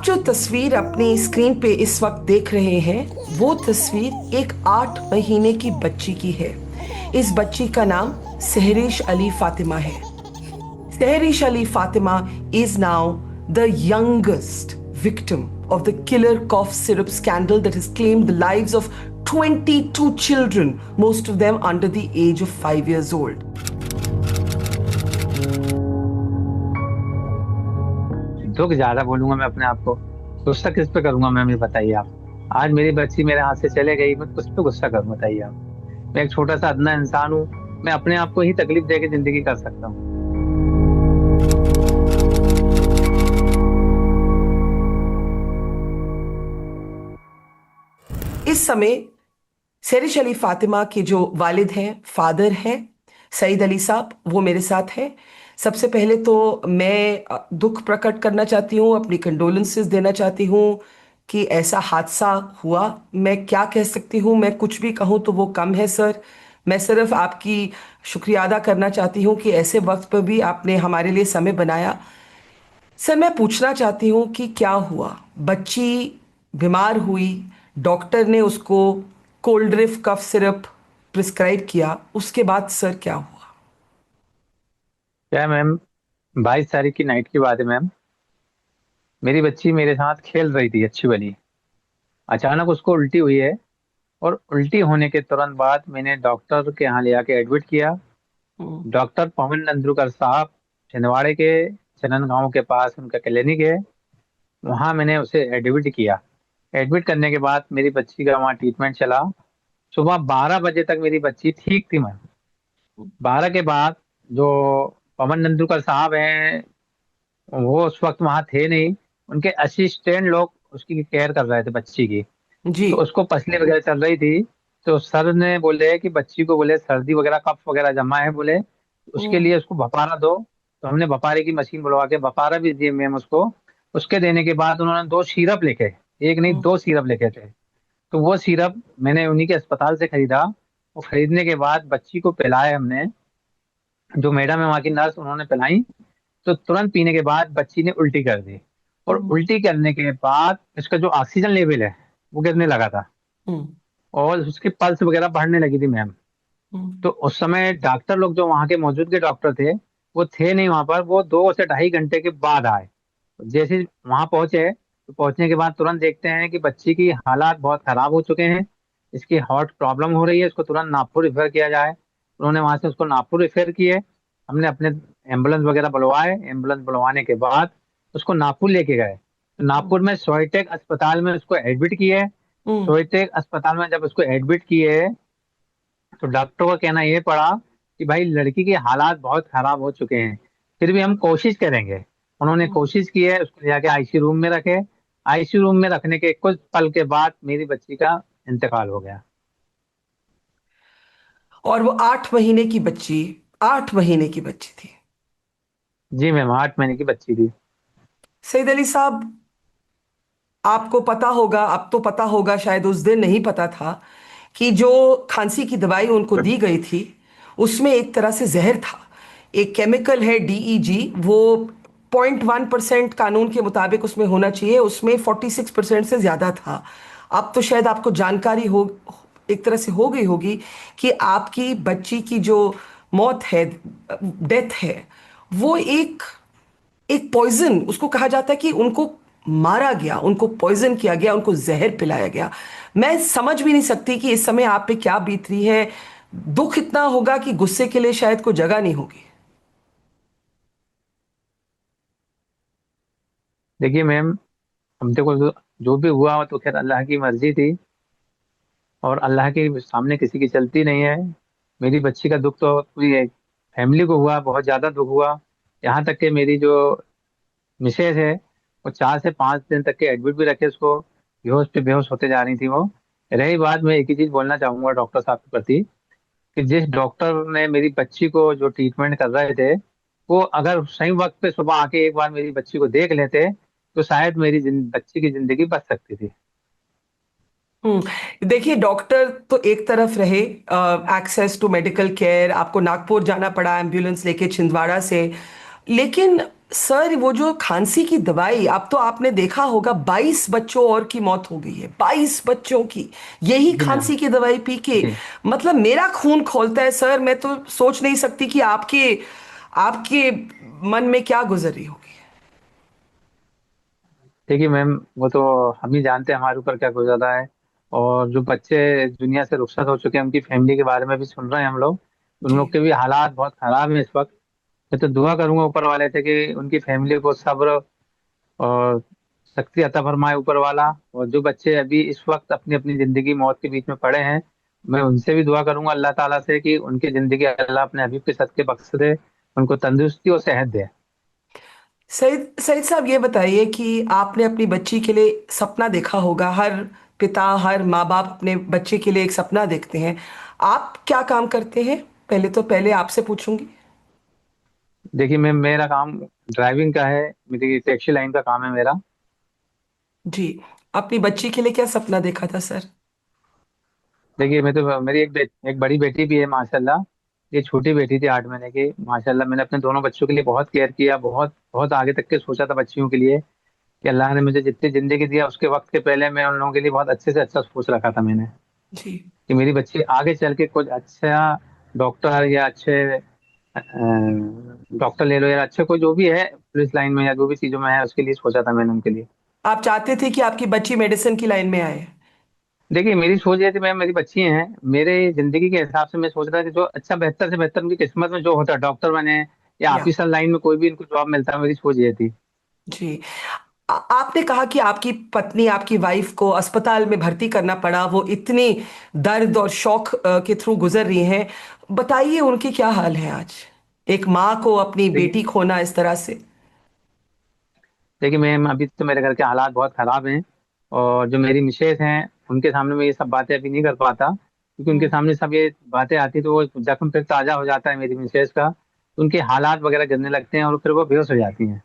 आप जो तस्वीर अपनी स्क्रीन पे इस वक्त देख रहे हैं वो तस्वीर एक 8 महीने की बच्ची की है। इस बच्ची का नाम सहरीश अली फातिमा है। Sehrish Ali Fatima is now the youngest victim of the killer cough syrup scandal that has claimed the lives of 22 children, most of them under the age of 5 years old. दुख ज्यादा बोलूंगा मैं अपने आप को। गुस्सा किस पे करूंगा मैम, ये बताइए आप। आज मेरी बच्ची मेरे हाथ से चले गई, मैं किस पे गुस्सा करूं बताइए आप। मैं एक छोटा सा अदना इंसान हूँ। मैं अपने आप को ही तकलीफ दे के जिंदगी कर सकता हूँ। इस समय सहरीश अली फातिमा के जो वालिद हैं, फादर हैं सईद अली साहब, वो मेरे साथ हैं। सबसे पहले तो मैं दुख प्रकट करना चाहती हूँ, अपनी कंडोलेंसेस देना चाहती हूँ कि ऐसा हादसा हुआ। मैं क्या कह सकती हूँ, मैं कुछ भी कहूँ तो वो कम है सर। मैं सिर्फ आपकी शुक्रिया अदा करना चाहती हूँ कि ऐसे वक्त पर भी आपने हमारे लिए समय बनाया। सर, मैं पूछना चाहती हूँ कि क्या हुआ? बच्ची बीमार हुई, डॉक्टर ने उसको कोल्ड ड्रिफ कफ सिरप प्रिस्क्राइब किया, उसके बाद सर क्या हुआ? क्या मैम, 22 तारीख की नाइट की बात है मैम। मेरी बच्ची मेरे साथ खेल रही थी अच्छी वाली। अचानक उसको उल्टी हुई है। और उल्टी होने के तुरंत बाद मैंने डॉक्टर के यहाँ ले आके एडमिट किया। हम्म। डॉक्टर पवन नंद्रुकर साहब छिंदवाड़े के चनन गांव के पास उनका क्लिनिक है। वहां मैंने उसे एडमिट किया। एडमिट करने के बाद मेरी बच्ची का वहाँ ट्रीटमेंट चला। सुबह 12 बजे तक मेरी बच्ची ठीक थी मैम। 12 के बाद जो पवन नंदुरकर साहब हैं, वो उस वक्त वहां थे नहीं। उनके असिस्टेंट लोग उसकी केयर कर रहे थे बच्ची की। जी। तो उसको पसली वगैरह चल रही थी। तो सर ने बोले कि बच्ची को बोले सर्दी वगैरह कफ वगैरह जमा है, बोले उसके हम्म। लिए उसको भपारा दो। तो हमने भपारे की मशीन बुलवा के भपारा भी दिए मैम उसको। उसके देने के बाद उन्होंने 2 सिरप लिखे। एक नहीं, हम्म। 2 सिरप लिखे थे। तो वो सिरप मैंने उन्हीं के अस्पताल से खरीदा। वो खरीदने के बाद बच्ची को पिलाए हमने। जो मैडम है वहाँ की नर्स, उन्होंने पिलाई। तो तुरंत पीने के बाद बच्ची ने उल्टी कर दी। और हम्म। उल्टी करने के बाद इसका जो ऑक्सीजन लेवल है वो गिरने लगा था। हम्म। और उसकी पल्स वगैरह बढ़ने लगी थी मैम। हम्म। तो उस समय डॉक्टर लोग जो वहाँ के मौजूद के डॉक्टर थे, वो थे नहीं वहां पर। वो 2 से ढाई घंटे के बाद आए। जैसे ही वहां पहुंचे, तो पहुंचने के बाद तुरंत देखते हैं कि बच्ची की हालात बहुत खराब हो चुके हैं। इसकी हार्ट प्रॉब्लम हो रही है, इसको तुरंत नागपुर रेफर किया जाए। उन्होंने वहां से उसको नागपुर रेफर किए। हमने अपने एम्बुलेंस वगैरह बुलवाए। एम्बुलेंस बुलवाने के बाद उसको नागपुर लेके गए। तो नागपुर में सोयटेक अस्पताल में उसको एडमिट किए। हम्म। सोयटेक अस्पताल में जब उसको एडमिट किए, तो डॉक्टर का कहना ये पड़ा कि भाई लड़की के हालात बहुत खराब हो चुके हैं, फिर भी हम कोशिश करेंगे। उन्होंने हम्म। कोशिश की है, उसको ले जाके आईसीयू रूम में रखे। आईसीयू रूम में रखने के कुछ पल के बाद मेरी बच्ची का इंतकाल हो गया। और वो 8 महीने की बच्ची, 8 महीने की बच्ची थी। जी मैम, 8 महीने की बच्ची थी। सईद अली साहब, आपको पता होगा, अब तो पता होगा, शायद उस दिन नहीं पता था कि जो खांसी की दवाई उनको दी गई थी उसमें एक तरह से जहर था। एक केमिकल है डीईजी, वो 0.1% कानून के मुताबिक उसमें होना चाहिए, उसमें 46% से ज़्यादा था। अब तो शायद आपको जानकारी हो, एक तरह से हो गई होगी कि आपकी बच्ची की जो मौत है, डेथ है, वो एक एक पॉइजन, उसको कहा जाता है कि उनको मारा गया, उनको पॉइजन किया गया, उनको जहर पिलाया गया। मैं समझ भी नहीं सकती कि इस समय आप पे क्या बीत रही है। दुख इतना होगा कि गुस्से के लिए शायद कोई जगह नहीं होगी। देखिए मैम, हम देखो जो भी हुआ वो तो खैर अल्लाह की मर्जी थी। और अल्लाह के सामने किसी की चलती नहीं है। मेरी बच्ची का दुख तो पूरी फैमिली को हुआ, बहुत ज्यादा दुख हुआ। यहाँ तक कि मेरी जो मिसेज है, वो 4 से 5 दिन तक के एडमिट भी रखे उसको। बेहोश पे बेहोश होते जा रही थी वो। रही बात, मैं एक ही चीज बोलना चाहूंगा डॉक्टर साहब के प्रति, कि जिस डॉक्टर ने मेरी बच्ची को जो ट्रीटमेंट कर रहे थे, वो अगर सही वक्त पे सुबह आके एक बार मेरी बच्ची को देख लेते, तो शायद मेरी बच्ची की जिंदगी बच सकती थी। देखिए, डॉक्टर तो एक तरफ रहे, एक्सेस टू मेडिकल केयर, आपको नागपुर जाना पड़ा एम्बुलेंस लेके छिंदवाड़ा से, लेकिन सर वो जो खांसी की दवाई, अब तो आपने देखा होगा 22 बच्चों और की मौत हो गई है, 22 बच्चों की, यही जी मैम। खांसी की दवाई पी के। जी। मतलब मेरा खून खौलता है सर, मैं तो सोच नहीं सकती कि आपके आपके मन में क्या गुजर रही होगी। देखिए मैम, वो तो हम ही जानते हैं हमारे ऊपर क्या गुजर रहा है। और जो बच्चे दुनिया से रुखसत हो चुके हैं, उनकी फैमिली के बारे में भी सुन रहे हैं हम लोग। उन जी। लोग के भी हालात बहुत खराब हैं इस वक्त। मैं तो दुआ करूंगा ऊपर वाले से कि उनकी फैमिली को सब्र और शक्ति अता फरमाए ऊपर वाला। और जो बच्चे अभी इस वक्त अपनी अपनी जिंदगी मौत के बीच में पड़े हैं, मैं उनसे भी दुआ करूंगा अल्लाह ताला से कि उनकी जिंदगी अल्लाह अपने हबीब के सदके बख्श दे, उनको तंदुरुस्ती और सेहत दे। सईद सईद साहब, ये बताइए कि आपने अपनी बच्ची के लिए सपना देखा होगा, हर पिता हर माँ बाप अपने बच्चे के लिए एक सपना देखते हैं। आप क्या काम करते हैं, पहले आपसे पूछूंगी। देखिए मैम, मेरा काम ड्राइविंग का है, मेरी टैक्सी लाइन का काम है मेरा। जी। अपनी बच्ची के लिए क्या सपना देखा था सर? देखिए मैं तो, मेरी एक बड़ी बेटी भी है माशाल्लाह। ये छोटी बेटी थी 8 महीने की। माशाल्लाह मैंने अपने दोनों बच्चों के लिए बहुत केयर किया, बहुत बहुत आगे तक के सोचा था बच्चियों के लिए। कि अल्लाह ने मुझे जितनी जिंदगी दिया उसके वक्त के पहले मैं उन लोगों के लिए बहुत अच्छे से अच्छा सोच रखा था मैंने। जी। कि मेरी बच्ची आगे चल के कुछ अच्छा डॉक्टर या अच्छे डॉक्टर ले लो, या अच्छे कोई जो भी है पुलिस लाइन में या जो भी चीजों में है, उसके लिए सोचा था मैंने उनके लिए। आप चाहते थे कि आपकी बच्ची मेडिसिन की लाइन में आए? देखिए मेरी सोच ये थी, मैं, मेरी बच्ची हैं, मेरे जिंदगी के हिसाब से मैं सोच रहा था कि जो अच्छा बेहतर से बेहतर उनकी किस्मत में जो होता है, डॉक्टर बने या या। ऑफिसर लाइन में कोई भी इनको जॉब मिलता है, मेरी सोच ये थी। जी। आपने कहा कि आपकी पत्नी, आपकी वाइफ को अस्पताल में भर्ती करना पड़ा, वो इतनी दर्द और शौक के थ्रू गुजर रही हैं। बताइए उनके क्या हाल है आज, एक माँ को अपनी देखिए बेटी खोना इस तरह से। देखिए मैम, अभी तो मेरे घर के हालात बहुत खराब हैं। और जो मेरी मिसेज हैं, उनके सामने मैं ये सब बातें अभी नहीं कर पाता, क्योंकि उनके हम्म। सामने सब ये बातें आती तो वो जख्म फिर ताजा हो जाता है मेरी मिसेज का। उनके हालात वगैरह गिरने लगते हैं और फिर वो बेहोश हो जाती हैं।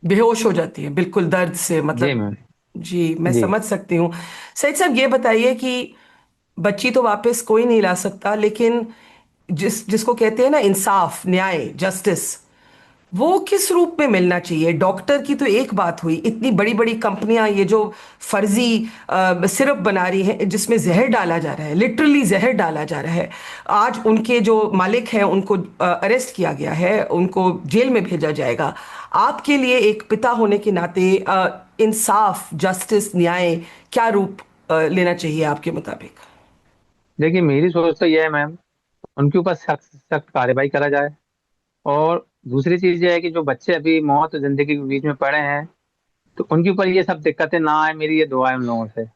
बेहोश हो जाती है बिल्कुल दर्द से, जी मतलब। मैम। जी, मैं जी। समझ सकती हूँ। सईद साहब, ये बताइए कि बच्ची तो वापस कोई नहीं ला सकता, लेकिन जिसको कहते हैं ना इंसाफ, न्याय, जस्टिस, वो किस रूप में मिलना चाहिए? डॉक्टर की तो एक बात हुई, इतनी बड़ी बड़ी कंपनियां ये जो फर्जी सिरप बना रही हैं जिसमें जहर डाला जा रहा है, लिटरली जहर डाला जा रहा है। आज उनके जो मालिक हैं उनको अरेस्ट किया गया है, उनको जेल में भेजा जाएगा। आपके लिए एक पिता होने के नाते इंसाफ, जस्टिस, न्याय क्या रूप लेना चाहिए आपके मुताबिक? देखिए मेरी सोच तो ये है मैम, उनके ऊपर सख्त सख्त कार्रवाई करा जाए। और दूसरी चीज ये है कि जो बच्चे अभी मौत और जिंदगी के बीच में पड़े हैं, तो उनके ऊपर ये सब दिक्कतें ना आए, मेरी ये दुआ है उन लोगों से।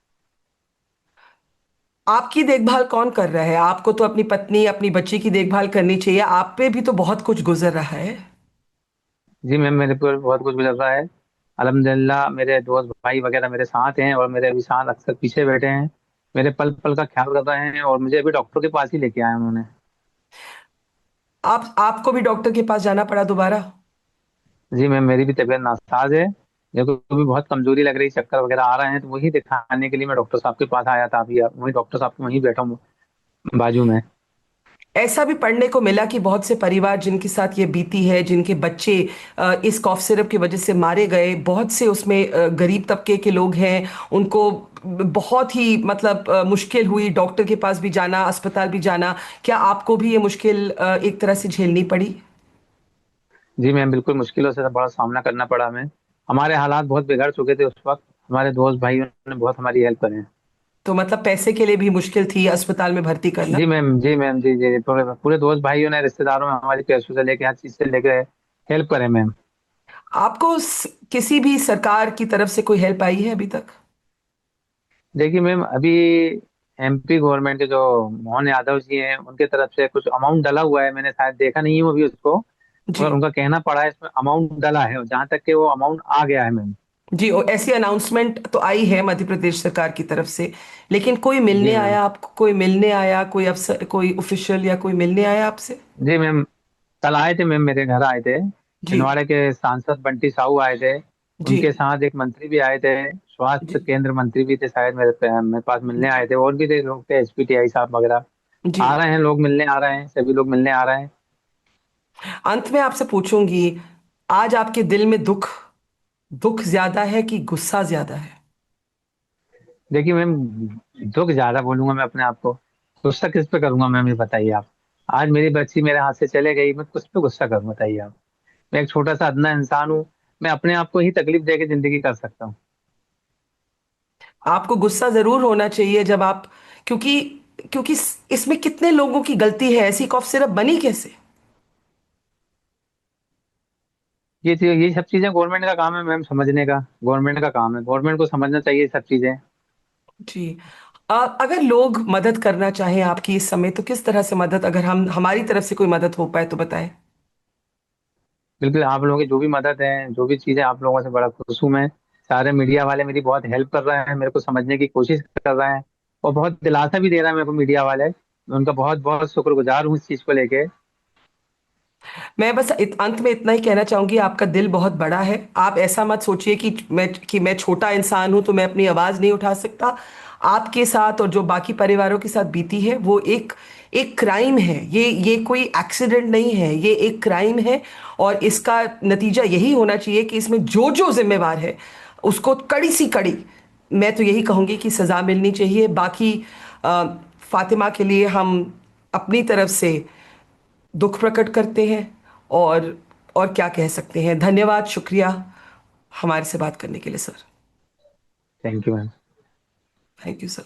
आपकी देखभाल कौन कर रहा है? आपको तो अपनी पत्नी, अपनी बच्ची की देखभाल करनी चाहिए, आप पे भी तो बहुत कुछ गुजर रहा है। जी मैम, मेरे ऊपर बहुत कुछ गुजर रहा है। अल्हम्दुलिल्लाह मेरे दोस्त भाई वगैरह मेरे साथ हैं, और मेरे अभी साथ अक्सर पीछे बैठे हैं। मेरे पल पल का ख्याल कर रहे हैं, और मुझे अभी डॉक्टर के पास ही लेके आए उन्होंने। आपको भी डॉक्टर के पास जाना पड़ा दोबारा? जी मैम, मेरी भी तबीयत नासाज है। मेरे को भी बहुत कमजोरी लग रही, चक्कर वगैरह आ रहे हैं, तो वही दिखाने के लिए मैं डॉक्टर साहब के पास आया था अभी। वही डॉक्टर साहब के वहीं बैठा हूँ बाजू में। ऐसा भी पढ़ने को मिला कि बहुत से परिवार जिनके साथ ये बीती है, जिनके बच्चे इस कॉफ सिरप की वजह से मारे गए, बहुत से उसमें गरीब तबके के लोग हैं। उनको बहुत ही मतलब मुश्किल हुई डॉक्टर के पास भी जाना, अस्पताल भी जाना। क्या आपको भी ये मुश्किल एक तरह से झेलनी पड़ी? जी मैम, बिल्कुल मुश्किलों से बड़ा सामना करना पड़ा हमें। हमारे हालात बहुत बिगड़ चुके थे उस वक्त। हमारे दोस्त भाइयों ने बहुत हमारी हेल्प करे हैं। तो मतलब पैसे के लिए भी मुश्किल थी अस्पताल में भर्ती करना? जी मैम, जी मैम, जी जी, पूरे पूरे दोस्त भाइयों ने, रिश्तेदारों में हमारी पैसों से लेके हर चीज से लेके हेल्प करे मैम। आपको किसी भी सरकार की तरफ से कोई हेल्प आई है अभी तक? देखिए मैम, अभी एमपी गवर्नमेंट के जो मोहन यादव जी हैं, उनके तरफ से कुछ अमाउंट डला हुआ है, मैंने शायद देखा नहीं हूँ अभी उसको। जी। मगर उनका कहना पड़ा है इसमें अमाउंट डला है, और जहां तक कि वो अमाउंट आ गया है मैम। जी, और ऐसी अनाउंसमेंट तो आई है मध्य प्रदेश सरकार की तरफ से, लेकिन कोई मिलने जी मैम। आया आपको? कोई मिलने आया, कोई अफसर, कोई ऑफिशियल या कोई मिलने आया आपसे? जी मैम, कल आए थे मैम, मेरे घर आए थे। जी। छिंदवाड़े के सांसद बंटी साहू आए थे। जी। उनके साथ एक मंत्री भी आए थे। स्वास्थ्य जी। केंद्र मंत्री भी थे शायद, मेरे पास मिलने आए थे। और भी थे लोग, थे एसपीटीआई साहब वगैरह। जी। आ रहे हैं लोग मिलने, आ रहे हैं, सभी लोग मिलने आ रहे हैं। अंत में आपसे पूछूंगी, आज आपके दिल में दुख दुख ज्यादा है कि गुस्सा ज्यादा है? देखिए मैम, दुख ज्यादा बोलूंगा मैं अपने आप को, गुस्सा किस पे करूंगा मैम, ये बताइए आप। आज मेरी बच्ची मेरे हाथ से चले गई, मैं किस पे गुस्सा करूं बताइए आप। मैं एक छोटा सा अदना इंसान हूँ, मैं अपने आप को ही तकलीफ दे के जिंदगी कर सकता हूँ। आपको गुस्सा जरूर होना चाहिए जब आप, क्योंकि क्योंकि इसमें कितने लोगों की गलती है, ऐसी कॉफ सिरप बनी कैसे? ये सब चीजें गवर्नमेंट का काम है मैम समझने का, गवर्नमेंट का काम है, गवर्नमेंट को समझना चाहिए ये सब चीजें। जी। अगर लोग मदद करना चाहें आपकी इस समय, तो किस तरह से मदद, अगर हम हमारी तरफ से कोई मदद हो पाए तो बताएं। बिल्कुल, आप लोगों की जो भी मदद है, जो भी चीजें, आप लोगों से बड़ा खुश हूं मैं। सारे मीडिया वाले मेरी बहुत हेल्प कर रहे हैं, मेरे को समझने की कोशिश कर रहे हैं, और बहुत दिलासा भी दे रहा है मेरे को मीडिया वाले। मैं उनका बहुत बहुत शुक्रगुजार हूँ इस चीज को लेके। मैं बस अंत में इतना ही कहना चाहूंगी, आपका दिल बहुत बड़ा है। आप ऐसा मत सोचिए कि मैं छोटा इंसान हूं तो मैं अपनी आवाज नहीं उठा सकता। आपके साथ और जो बाकी परिवारों के साथ बीती है वो एक एक क्राइम है। ये कोई एक्सीडेंट नहीं है, ये एक क्राइम है। और इसका नतीजा यही होना चाहिए कि इसमें जो जो जिम्मेवार है उसको कड़ी सी कड़ी, मैं तो यही कहूंगी कि सजा मिलनी चाहिए। बाकी अ, फातिमा के लिए हम अपनी तरफ से दुख प्रकट करते हैं। और और क्या कह सकते हैं। धन्यवाद, शुक्रिया हमारे से बात करने के लिए sir. Thank you ma'am. Thank you sir.